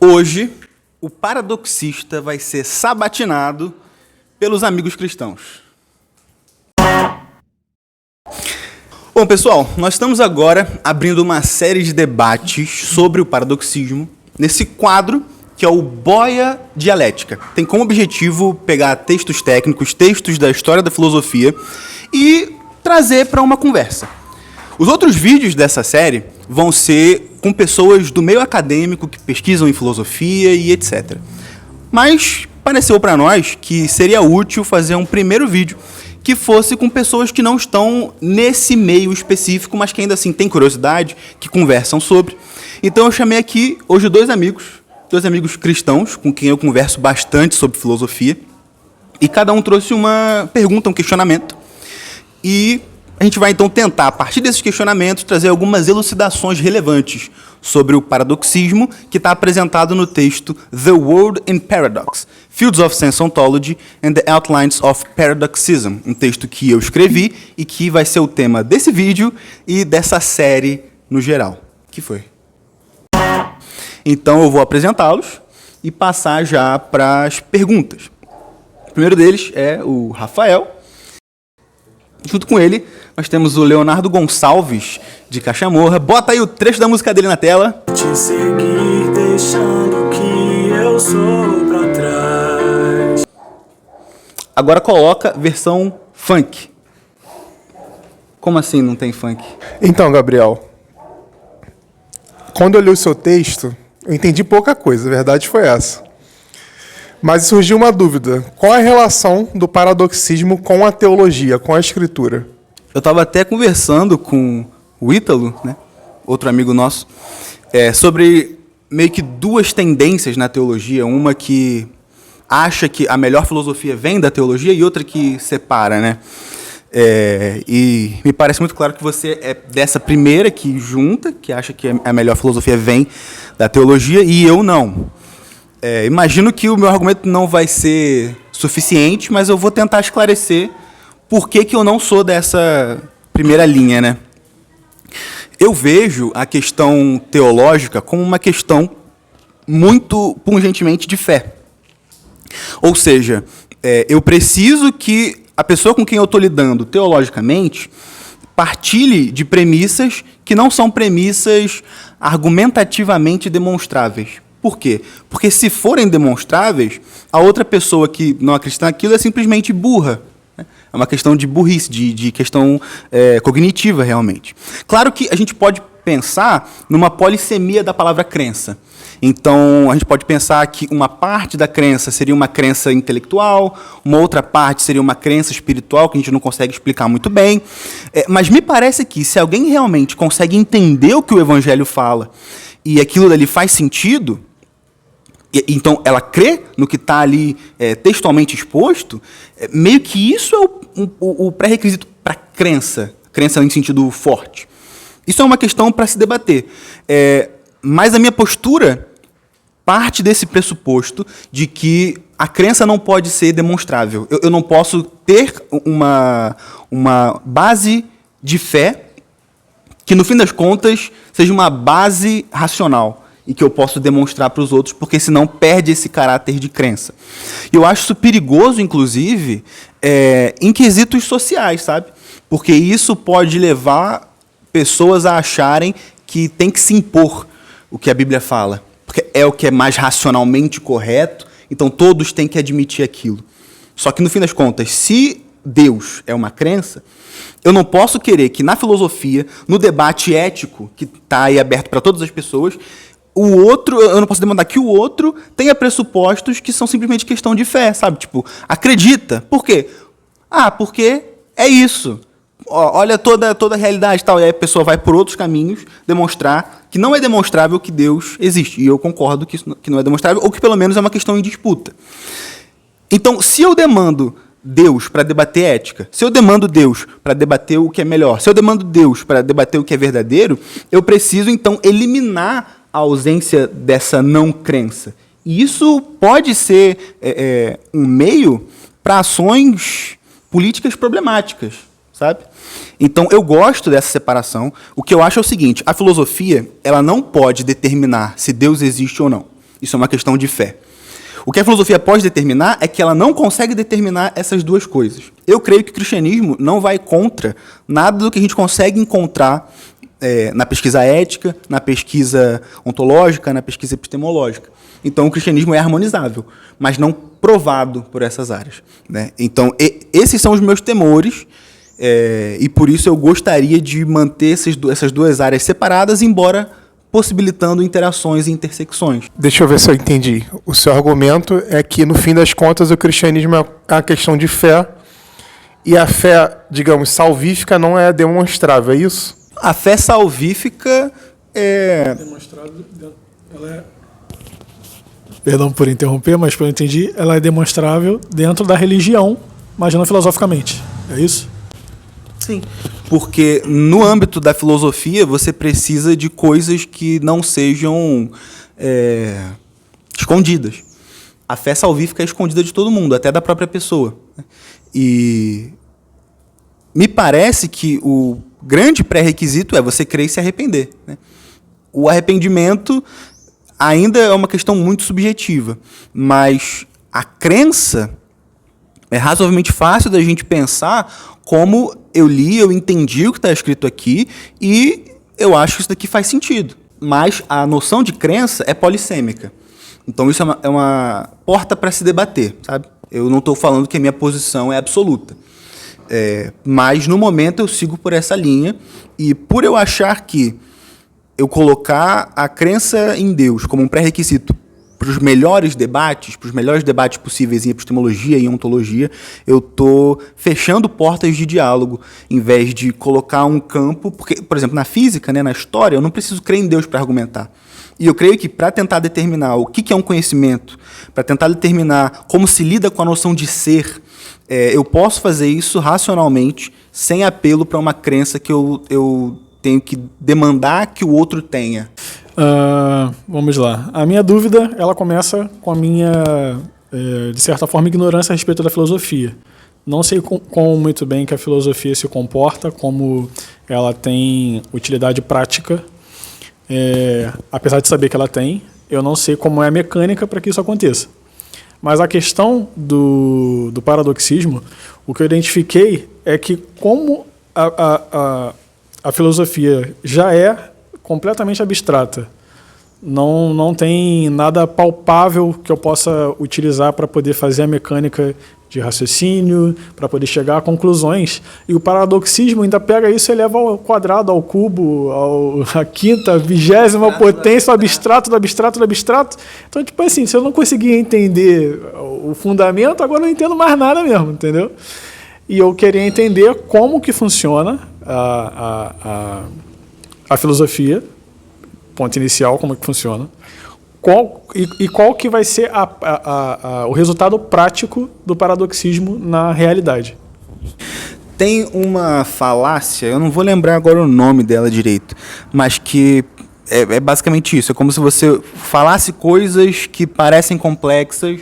Hoje, o paradoxista vai ser sabatinado pelos amigos cristãos. Bom, pessoal, nós estamos agora abrindo uma série de debates sobre o paradoxismo nesse quadro que é o Boia Dialética. Tem como objetivo pegar textos técnicos, textos da história da filosofia e trazer para uma conversa. Os outros vídeos dessa série vão ser com pessoas do meio acadêmico que pesquisam em filosofia e etc. Mas pareceu para nós que seria útil fazer um primeiro vídeo que fosse com pessoas que não estão nesse meio específico, mas que ainda assim têm curiosidade, que conversam sobre. Então eu chamei aqui hoje dois amigos cristãos, com quem eu converso bastante sobre filosofia, e cada um trouxe uma pergunta, um questionamento, e a gente vai então tentar, a partir desses questionamentos, trazer algumas elucidações relevantes sobre o paradoxismo, que está apresentado no texto The World in Paradox, Fields of Sense Ontology and the Outlines of Paradoxism, um texto que eu escrevi e que vai ser o tema desse vídeo e dessa série no geral. Que foi? Então eu vou apresentá-los e passar já para as perguntas. O primeiro deles é o Rafael. Junto com ele, nós temos o Leonardo Gonçalves, de Cachamorra. Bota aí o trecho da música dele na tela. Te seguir deixando que eu sou pra trás. Agora coloca versão funk. Como assim não tem funk? Então, Gabriel, quando eu li o seu texto, eu entendi pouca coisa, a verdade foi essa. Mas surgiu uma dúvida. Qual é a relação do paradoxismo com a teologia, com a escritura? Eu estava até conversando com o Ítalo, né, outro amigo nosso, sobre meio que duas tendências na teologia. Uma que acha que a melhor filosofia vem da teologia e outra que separa, né? E me parece muito claro que você é dessa primeira que junta, que acha que a melhor filosofia vem da teologia, e eu não. Imagino que o meu argumento não vai ser suficiente, mas eu vou tentar esclarecer por que eu não sou dessa primeira linha, né? Eu vejo a questão teológica como uma questão muito pungentemente de fé. Ou seja, eu preciso que a pessoa com quem eu estou lidando teologicamente partilhe de premissas que não são premissas argumentativamente demonstráveis. Por quê? Porque se forem demonstráveis, a outra pessoa que não acredita naquilo é simplesmente burra. É uma questão de burrice, de questão cognitiva, realmente. Claro que a gente pode pensar numa polissemia da palavra crença. Então, a gente pode pensar que uma parte da crença seria uma crença intelectual, uma outra parte seria uma crença espiritual, que a gente não consegue explicar muito bem. Mas me parece que, se alguém realmente consegue entender o que o Evangelho fala e aquilo dali faz sentido, então ela crê no que está ali textualmente exposto, meio que isso é o pré-requisito para crença em sentido forte. Isso é uma questão para se debater. Mas a minha postura parte desse pressuposto de que a crença não pode ser demonstrável. Eu não posso ter uma base de fé que, no fim das contas, seja uma base racional e que eu posso demonstrar para os outros, porque senão perde esse caráter de crença. E eu acho isso perigoso, inclusive, em quesitos sociais, sabe? Porque isso pode levar pessoas a acharem que tem que se impor o que a Bíblia fala, porque é o que é mais racionalmente correto, então todos têm que admitir aquilo. Só que, no fim das contas, se Deus é uma crença, eu não posso querer que na filosofia, no debate ético, que está aí aberto para todas as pessoas, eu não posso demandar que o outro tenha pressupostos que são simplesmente questão de fé, sabe? Tipo, acredita. Por quê? Porque é isso. Olha toda a realidade e tal. E aí a pessoa vai por outros caminhos demonstrar que não é demonstrável que Deus existe. E eu concordo que isso que não é demonstrável, ou que pelo menos é uma questão em disputa. Então, se eu demando Deus para debater ética, se eu demando Deus para debater o que é melhor, se eu demando Deus para debater o que é verdadeiro, eu preciso, então, eliminar a ausência dessa não crença. E isso pode ser um meio para ações políticas problemáticas, sabe? Então, eu gosto dessa separação. O que eu acho é o seguinte: a filosofia ela não pode determinar se Deus existe ou não. Isso é uma questão de fé. O que a filosofia pode determinar é que ela não consegue determinar essas duas coisas. Eu creio que o cristianismo não vai contra nada do que a gente consegue encontrar na pesquisa ética, na pesquisa ontológica, na pesquisa epistemológica. Então, o cristianismo é harmonizável, mas não provado por essas áreas, né? Então, esses são os meus temores, e por isso eu gostaria de manter essas duas áreas separadas, embora possibilitando interações e intersecções. Deixa eu ver se eu entendi. O seu argumento é que, no fim das contas, o cristianismo é uma questão de fé, e a fé, digamos, salvífica não é demonstrável, é isso? A fé salvífica é... Perdão por interromper, mas pelo que eu entendi, ela é demonstrável dentro da religião, mas não filosoficamente. É isso? Sim, porque no âmbito da filosofia você precisa de coisas que não sejam escondidas. A fé salvífica é escondida de todo mundo, até da própria pessoa. E me parece que o grande pré-requisito é você crer e se arrepender, né? O arrependimento ainda é uma questão muito subjetiva, mas a crença é razoavelmente fácil da gente pensar como eu li, eu entendi o que está escrito aqui e eu acho que isso daqui faz sentido. Mas a noção de crença é polissêmica. Então isso é uma porta para se debater, sabe? Eu não estou falando que a minha posição é absoluta. Mas no momento eu sigo por essa linha e por eu achar que eu colocar a crença em Deus como um pré-requisito para os melhores debates possíveis em epistemologia e em ontologia, eu estou fechando portas de diálogo, em vez de colocar um campo... Porque, por exemplo, na física, né, na história, eu não preciso crer em Deus para argumentar. E eu creio que para tentar determinar o que é um conhecimento, para tentar determinar como se lida com a noção de ser, eu posso fazer isso racionalmente, sem apelo para uma crença que eu tenho que demandar que o outro tenha. Vamos lá. A minha dúvida, ela começa com a minha, de certa forma, ignorância a respeito da filosofia. Não sei como muito bem que a filosofia se comporta, como ela tem utilidade prática. Apesar de saber que ela tem, eu não sei como é a mecânica para que isso aconteça. Mas a questão do paradoxismo, o que eu identifiquei é que como a filosofia já é completamente abstrata, não tem nada palpável que eu possa utilizar para poder fazer a mecânica de raciocínio, para poder chegar a conclusões, e o paradoxismo ainda pega isso e eleva ao quadrado, ao cubo, à quinta, vigésima potência, ao abstrato do abstrato do abstrato. Então, tipo assim, se eu não conseguir entender o fundamento, agora eu não entendo mais nada mesmo, entendeu? E eu queria entender como que funciona a filosofia, ponto inicial, como que funciona, qual que vai ser o resultado prático do paradoxismo na realidade. Tem uma falácia, eu não vou lembrar agora o nome dela direito, mas que é basicamente isso. É como se você falasse coisas que parecem complexas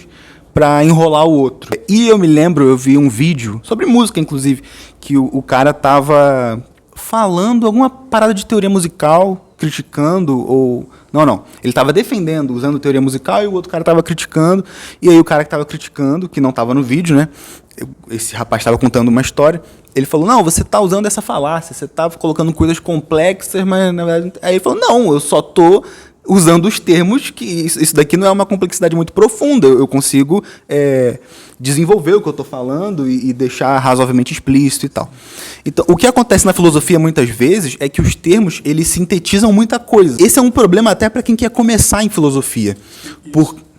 para enrolar o outro. E eu me lembro, eu vi um vídeo, sobre música inclusive, que o cara estava falando alguma parada de teoria musical, criticando, ou... Não. Ele estava defendendo, usando teoria musical, e o outro cara estava criticando, e aí o cara que estava criticando, que não estava no vídeo, né? Esse rapaz estava contando uma história, ele falou, não, você está usando essa falácia, você está colocando coisas complexas, mas na verdade... Aí ele falou, não, eu só estou usando os termos que isso daqui não é uma complexidade muito profunda, eu consigo desenvolver o que eu estou falando e deixar razoavelmente explícito e tal. Então, o que acontece na filosofia muitas vezes é que os termos, eles sintetizam muita coisa. Esse é um problema até para quem quer começar em filosofia.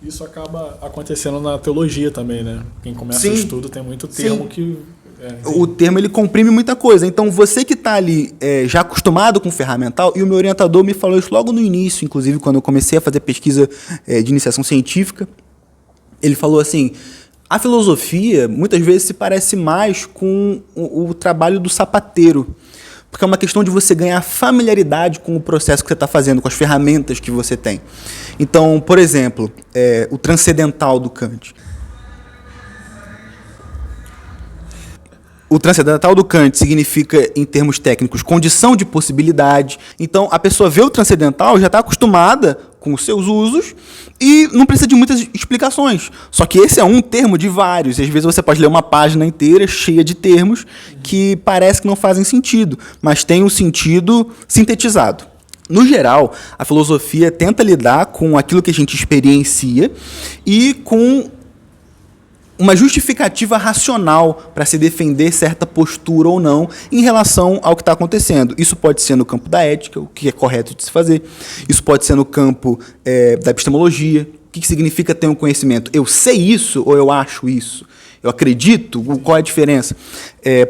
Isso acaba acontecendo na teologia também, né? Quem começa o estudo tem muito termo que... O termo ele comprime muita coisa. Então, você que está ali já acostumado com ferramental, e o meu orientador me falou isso logo no início, inclusive, quando eu comecei a fazer pesquisa de iniciação científica, ele falou assim, a filosofia muitas vezes se parece mais com o trabalho do sapateiro, porque é uma questão de você ganhar familiaridade com o processo que você está fazendo, com as ferramentas que você tem. Então, por exemplo, o transcendental do Kant. O transcendental do Kant significa, em termos técnicos, condição de possibilidade. Então, a pessoa vê o transcendental, já está acostumada com os seus usos e não precisa de muitas explicações. Só que esse é um termo de vários. E às vezes você pode ler uma página inteira cheia de termos que parece que não fazem sentido, mas tem um sentido sintetizado. No geral, a filosofia tenta lidar com aquilo que a gente experiencia e com uma justificativa racional para se defender certa postura ou não em relação ao que está acontecendo. Isso pode ser no campo da ética, o que é correto de se fazer. Isso pode ser no campo da epistemologia. O que significa ter um conhecimento? Eu sei isso ou eu acho isso? Eu acredito? Qual é a diferença?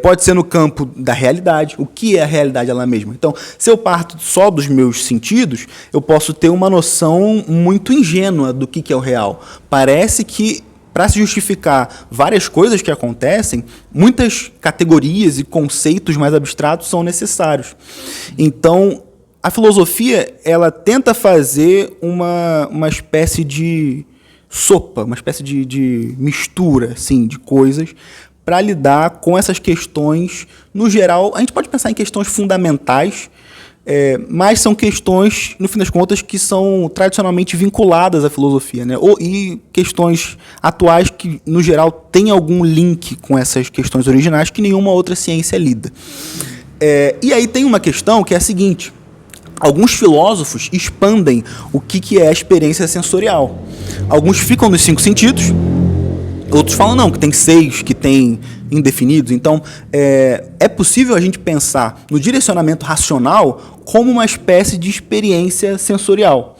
Pode ser no campo da realidade. O que é a realidade ela mesma? Então, se eu parto só dos meus sentidos, eu posso ter uma noção muito ingênua do que é o real. Parece que, para se justificar várias coisas que acontecem, muitas categorias e conceitos mais abstratos são necessários. Então, a filosofia ela tenta fazer uma espécie de sopa, uma espécie de mistura assim, de coisas para lidar com essas questões. No geral, a gente pode pensar em questões fundamentais, mas são questões, no fim das contas, que são tradicionalmente vinculadas à filosofia, né? E questões atuais que, no geral, têm algum link com essas questões originais que nenhuma outra ciência lida. E aí tem uma questão que é a seguinte: alguns filósofos expandem o que é a experiência sensorial. Alguns ficam nos 5 sentidos, outros falam não, que tem 6, que tem indefinidos. Então, é possível a gente pensar no direcionamento racional como uma espécie de experiência sensorial.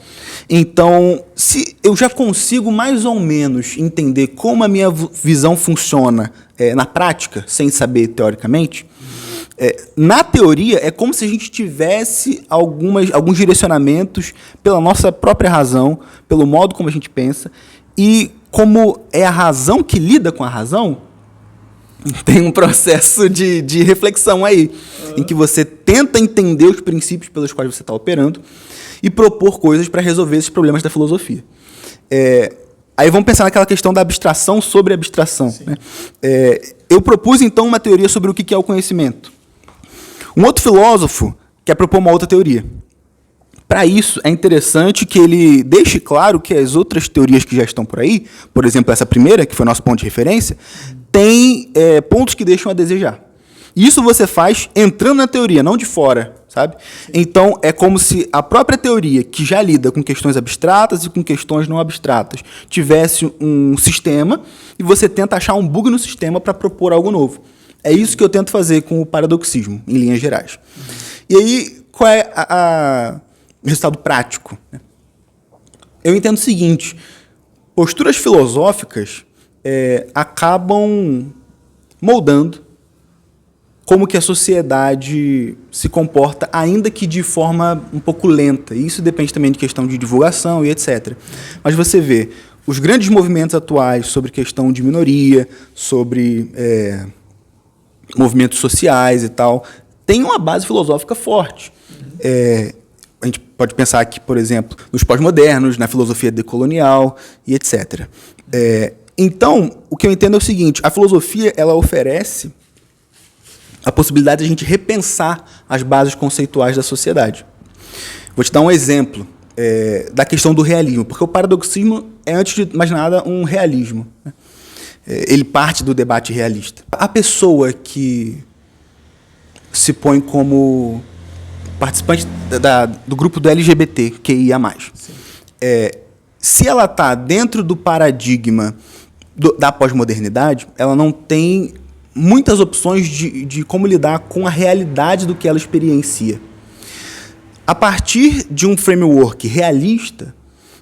Então, se eu já consigo mais ou menos entender como a minha visão funciona na prática, sem saber teoricamente, na teoria é como se a gente tivesse alguns direcionamentos pela nossa própria razão, pelo modo como a gente pensa, e como é a razão que lida com a razão, tem um processo de reflexão aí, em que você tenta entender os princípios pelos quais você está operando e propor coisas para resolver esses problemas da filosofia. Aí vamos pensar naquela questão da abstração sobre abstração. Né? Eu propus, então, uma teoria sobre o que é o conhecimento. Um outro filósofo quer propor uma outra teoria. Para isso, é interessante que ele deixe claro que as outras teorias que já estão por aí, por exemplo, essa primeira, que foi nosso ponto de referência, tem pontos que deixam a desejar. E isso você faz entrando na teoria, não de fora, sabe? Então, é como se a própria teoria, que já lida com questões abstratas e com questões não abstratas, tivesse um sistema e você tenta achar um bug no sistema para propor algo novo. É isso que eu tento fazer com o paradoxismo, em linhas gerais. E aí, qual é o resultado prático? Eu entendo o seguinte: posturas filosóficas acabam moldando como que a sociedade se comporta, ainda que de forma um pouco lenta. E isso depende também de questão de divulgação e etc. Mas você vê, os grandes movimentos atuais sobre questão de minoria, sobre movimentos sociais e tal, tem uma base filosófica forte. A gente pode pensar aqui, por exemplo, nos pós-modernos, na filosofia decolonial e etc. Então, o que eu entendo é o seguinte: a filosofia ela oferece a possibilidade de a gente repensar as bases conceituais da sociedade. Vou te dar um exemplo da questão do realismo, porque o paradoxismo é, antes de mais nada, um realismo, né? Ele parte do debate realista. A pessoa que se põe como participante do grupo do LGBTQIA+, se ela está dentro do paradigma da pós-modernidade, ela não tem muitas opções de como lidar com a realidade do que ela experiencia. A partir de um framework realista,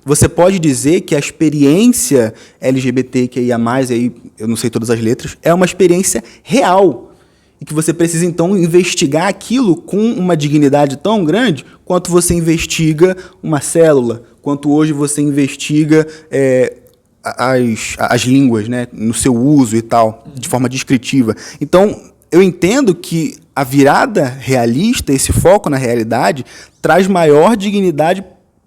você pode dizer que a experiência LGBTQIA+, aí eu não sei todas as letras, é uma experiência real. E que você precisa, então, investigar aquilo com uma dignidade tão grande quanto você investiga uma célula, quanto hoje você investiga as línguas, né, no seu uso e tal, de forma descritiva. Então, eu entendo que a virada realista, esse foco na realidade, traz maior dignidade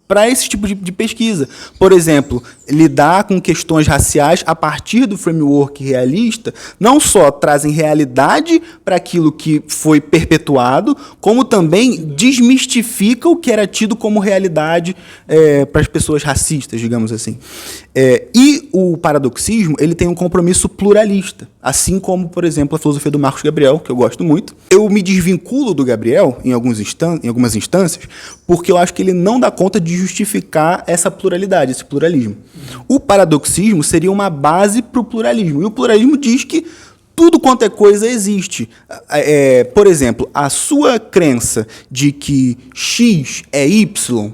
para esse tipo de pesquisa. Por exemplo, lidar com questões raciais a partir do framework realista, não só trazem realidade para aquilo que foi perpetuado, como também desmistifica o que era tido como realidade para as pessoas racistas, digamos assim. E o paradoxismo, ele tem um compromisso pluralista, assim como, por exemplo, a filosofia do Marcos Gabriel, que eu gosto muito. Eu me desvinculo do Gabriel em algumas instâncias, porque eu acho que ele não dá conta de justificar essa pluralidade, esse pluralismo. O paradoxismo seria uma base para o pluralismo, e o pluralismo diz que tudo quanto é coisa existe. Por exemplo, a sua crença de que X é Y,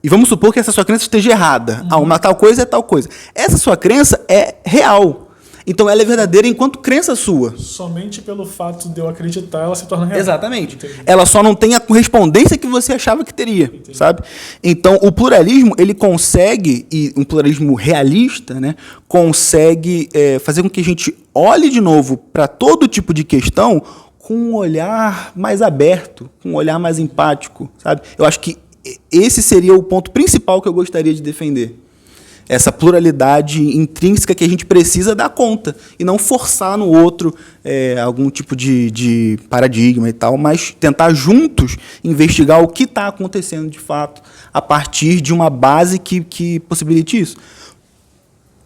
e vamos supor que essa sua crença esteja errada. Uma tal coisa é tal coisa. Essa sua crença é real. Então ela é verdadeira enquanto crença sua. Somente pelo fato de eu acreditar, ela se torna real. Exatamente. Entendi. Ela só não tem a correspondência que você achava que teria. Entendi. Sabe? Então o pluralismo, ele consegue, e um pluralismo realista, né, consegue fazer com que a gente olhe de novo para todo tipo de questão com um olhar mais aberto, com um olhar mais empático. Sabe? Eu acho que esse seria o ponto principal que eu gostaria de defender. Essa pluralidade intrínseca que a gente precisa dar conta, e não forçar no outro algum tipo de paradigma e tal, mas tentar juntos investigar o que está acontecendo de fato, a partir de uma base que possibilite isso.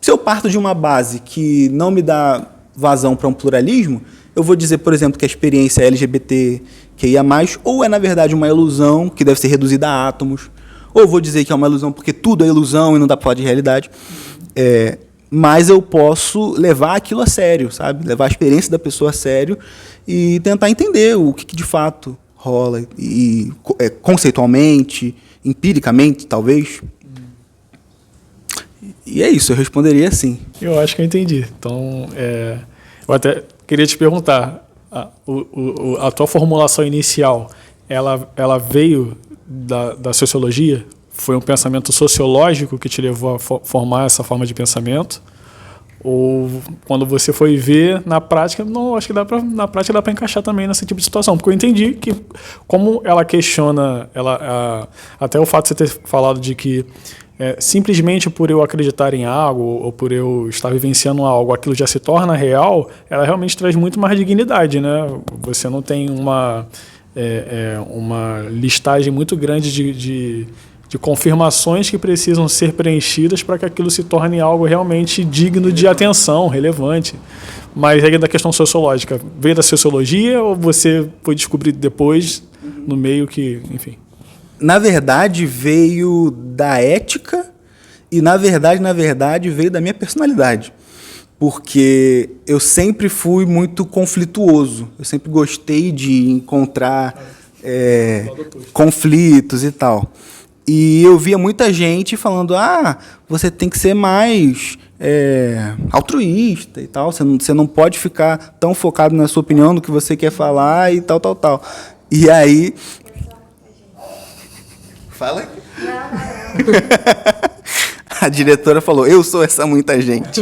Se eu parto de uma base que não me dá vazão para um pluralismo, eu vou dizer, por exemplo, que a experiência LGBTQIA+, ou é, na verdade, uma ilusão que deve ser reduzida a átomos, ou vou dizer que é uma ilusão porque tudo é ilusão e não dá para falar de realidade, mas eu posso levar aquilo a sério, sabe? Levar a experiência da pessoa a sério e tentar entender o que de fato rola, e conceitualmente, empiricamente, talvez. E é isso, eu responderia assim. Eu acho que eu entendi. Então, eu até queria te perguntar, a tua formulação inicial, ela veio da sociologia? Foi um pensamento sociológico que te levou a formar essa forma de pensamento? Ou quando você foi ver na prática, não, acho que na prática dá para encaixar também nesse tipo de situação, porque eu entendi que como ela questiona, até o fato de você ter falado de que simplesmente por eu acreditar em algo ou por eu estar vivenciando algo, aquilo já se torna real, ela realmente traz muito mais dignidade, né? Você não tem uma listagem muito grande de confirmações que precisam ser preenchidas para que aquilo se torne algo realmente digno de atenção, relevante. Mas aí da questão sociológica, veio da sociologia ou você foi descobrir depois, no meio que, enfim? Na verdade, veio da ética e, na verdade, veio da minha personalidade. Porque eu sempre fui muito conflituoso. Eu sempre gostei de encontrar conflitos e tal. E eu via muita gente falando, você tem que ser mais altruísta e tal. Você não pode ficar tão focado na sua opinião, no que você quer falar e tal. E aí... Fala. A diretora falou, eu sou essa muita gente.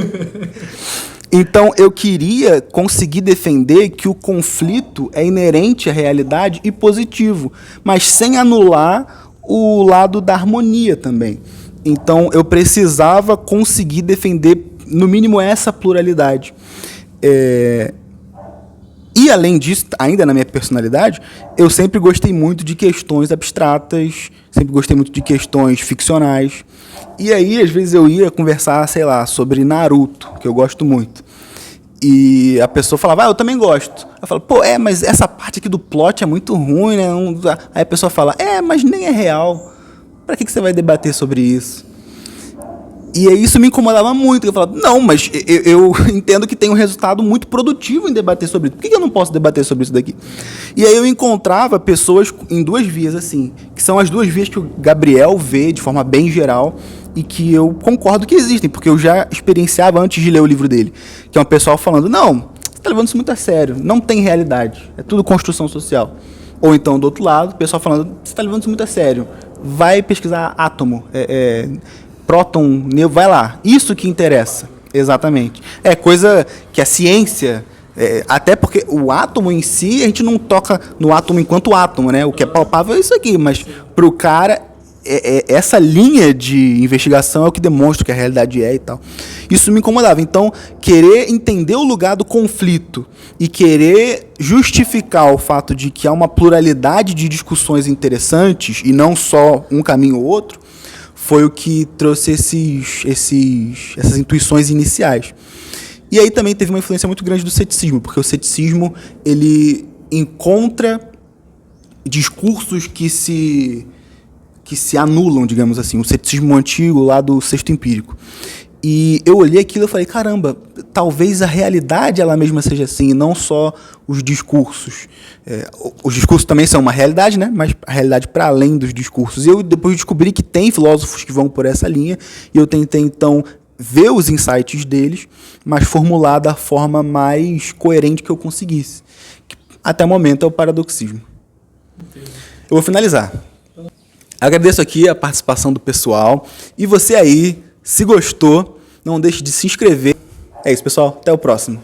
Então, eu queria conseguir defender que o conflito é inerente à realidade e positivo, mas sem anular o lado da harmonia também. Então, eu precisava conseguir defender, no mínimo, essa pluralidade. E, além disso, ainda na minha personalidade, eu sempre gostei muito de questões abstratas, sempre gostei muito de questões ficcionais. E aí, às vezes, eu ia conversar, sei lá, sobre Naruto, que eu gosto muito. E a pessoa falava, eu também gosto. Eu falo, mas essa parte aqui do plot é muito ruim, né? Aí a pessoa fala, mas nem é real. Pra que você vai debater sobre isso? E aí isso me incomodava muito. Eu falava, não, mas eu entendo que tem um resultado muito produtivo em debater sobre isso. Por que eu não posso debater sobre isso daqui? E aí eu encontrava pessoas em duas vias, assim, que são as duas vias que o Gabriel vê de forma bem geral e que eu concordo que existem, porque eu já experienciava antes de ler o livro dele. Que é um pessoal falando, não, você está levando isso muito a sério, não tem realidade, é tudo construção social. Ou então, do outro lado, o pessoal falando, você está levando isso muito a sério, vai pesquisar átomo, próton, vai lá. Isso que interessa, exatamente. É coisa que a ciência... até porque o átomo em si, a gente não toca no átomo enquanto átomo, né? O que é palpável é isso aqui, mas para o cara, essa linha de investigação é o que demonstra que a realidade é e tal. Isso me incomodava. Então, querer entender o lugar do conflito e querer justificar o fato de que há uma pluralidade de discussões interessantes e não só um caminho ou outro, foi o que trouxe essas intuições iniciais. E aí também teve uma influência muito grande do ceticismo, porque o ceticismo ele encontra discursos que se anulam, digamos assim, o ceticismo antigo lá do sexto empírico. E eu olhei aquilo e falei, caramba, talvez a realidade ela mesma seja assim, e não só os discursos. Os discursos também são uma realidade, né? Mas a realidade para além dos discursos. E eu depois descobri que tem filósofos que vão por essa linha, e eu tentei, então, ver os insights deles, mas formular da forma mais coerente que eu conseguisse. Até o momento é o paradoxismo. Eu vou finalizar. Agradeço aqui a participação do pessoal. E você aí, se gostou, não deixe de se inscrever. É isso, pessoal. Até o próximo.